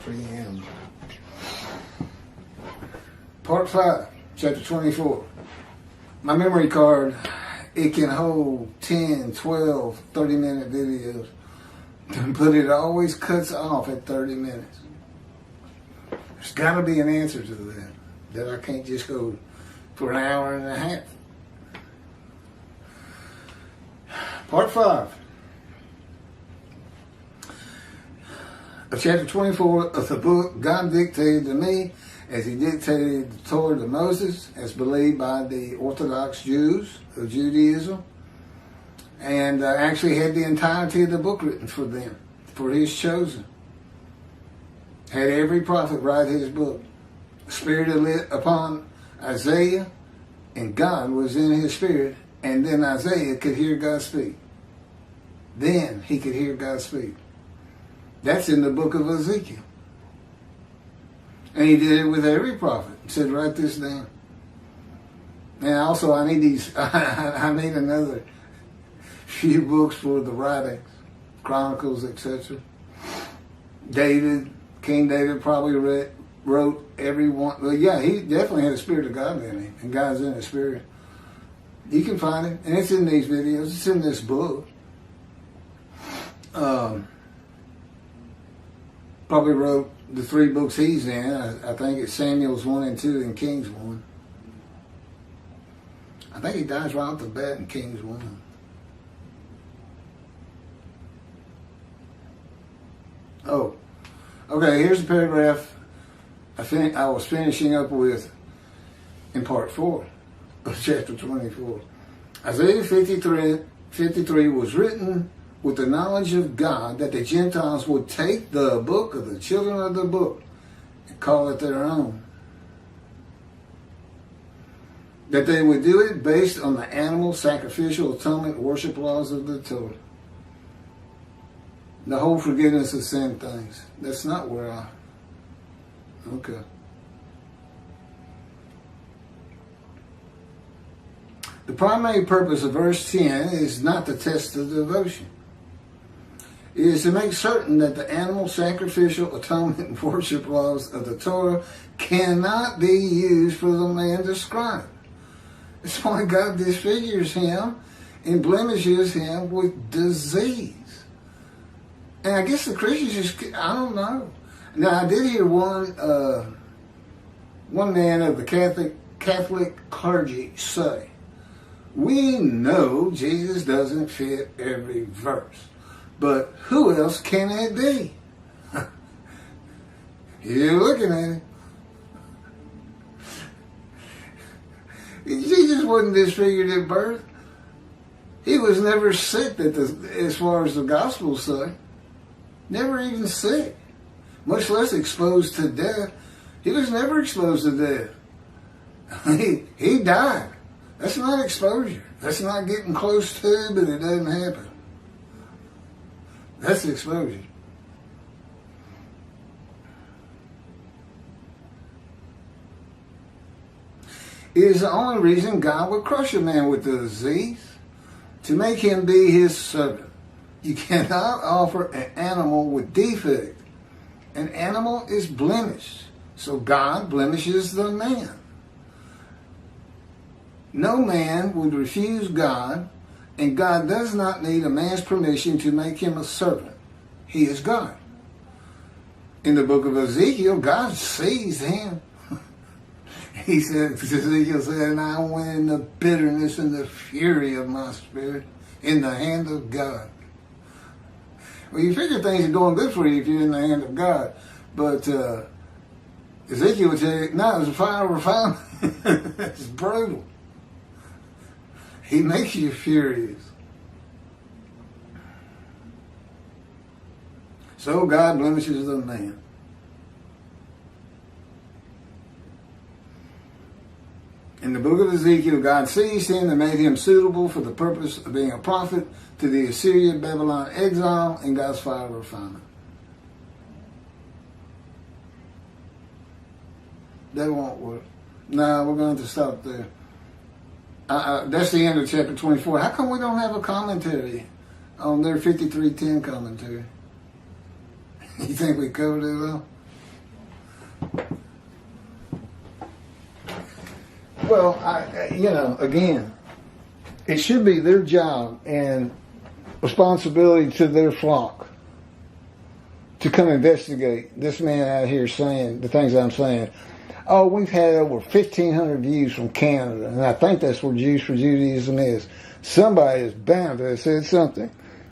Preamble. Part 5, chapter 24. My memory card, it can hold 10, 12, 30-minute videos, but it always cuts off at 30 minutes. There's got to be an answer to that I can't just go for an hour and a half. Part 5 of chapter 24 of the book, God dictated to me as he dictated the Torah to Moses, as believed by the Orthodox Jews of Judaism, and actually had the entirety of the book written for them, for his chosen. Had every prophet write his book. The Spirit lit upon Isaiah, and God was in his spirit, and then Isaiah could hear God speak. Then he could hear God speak. That's in the book of Ezekiel. And he did it with every prophet. He said, write this down. And also I need these, I need another few books for the writings, Chronicles, etc. King David probably wrote every one. Well, yeah, he definitely had the Spirit of God in him. And God's in his spirit. You can find it. And it's in these videos. It's in this book. Probably wrote the 3 books he's in. I think it's Samuel's 1 and 2 and Kings 1. I think he dies right off the bat in Kings 1. Oh, okay, here's the paragraph I was finishing up with in part 4 of chapter 24. Isaiah 53 was written with the knowledge of God that the Gentiles would take the book of the children of the book and call it their own. That they would do it based on the animal sacrificial atonement worship laws of the Torah. The whole forgiveness of sin things. That's not where I... Okay. The primary purpose of verse 10 is not to test the devotion. It is to make certain that the animal sacrificial atonement worship laws of the Torah cannot be used for the man described. That's why God disfigures him and blemishes him with disease. And I guess the Christians just, I don't know. Now, I did hear one man of the Catholic clergy say, we know Jesus doesn't fit every verse. But who else can it be? You're looking at it. Jesus wasn't disfigured at birth. He was never sick, as far as the Gospels say. Never even sick. Much less exposed to death. He was never exposed to death. He died. That's not exposure. That's not getting close to, but it doesn't happen. That's exposure. It is the only reason God would crush a man with the disease, to make him be his servant. You cannot offer an animal with defect. An animal is blemished, so God blemishes the man. No man would refuse God, and God does not need a man's permission to make him a servant. He is God. In the book of Ezekiel, God sees him. He said, Ezekiel said, and I went in the bitterness and the fury of my spirit in the hand of God. Well, you figure things are going good for you if you're in the hand of God. But Ezekiel would tell you, no, it's a fire of refinement. It's brutal. He makes you furious. So God blemishes the man. In the book of Ezekiel, God seized him and made him suitable for the purpose of being a prophet to the Assyrian Babylon exile in God's fire of refinement. That won't work. No, we're going to stop there. That's the end of chapter 24. How come we don't have a commentary on their 53:10 commentary? You think we covered it all? Well, again, it should be their job and responsibility to their flock to come investigate this man out here saying the things I'm saying. Oh, we've had over 1,500 views from Canada, and I think that's where Jews for Judaism is. Somebody is bound to have said something.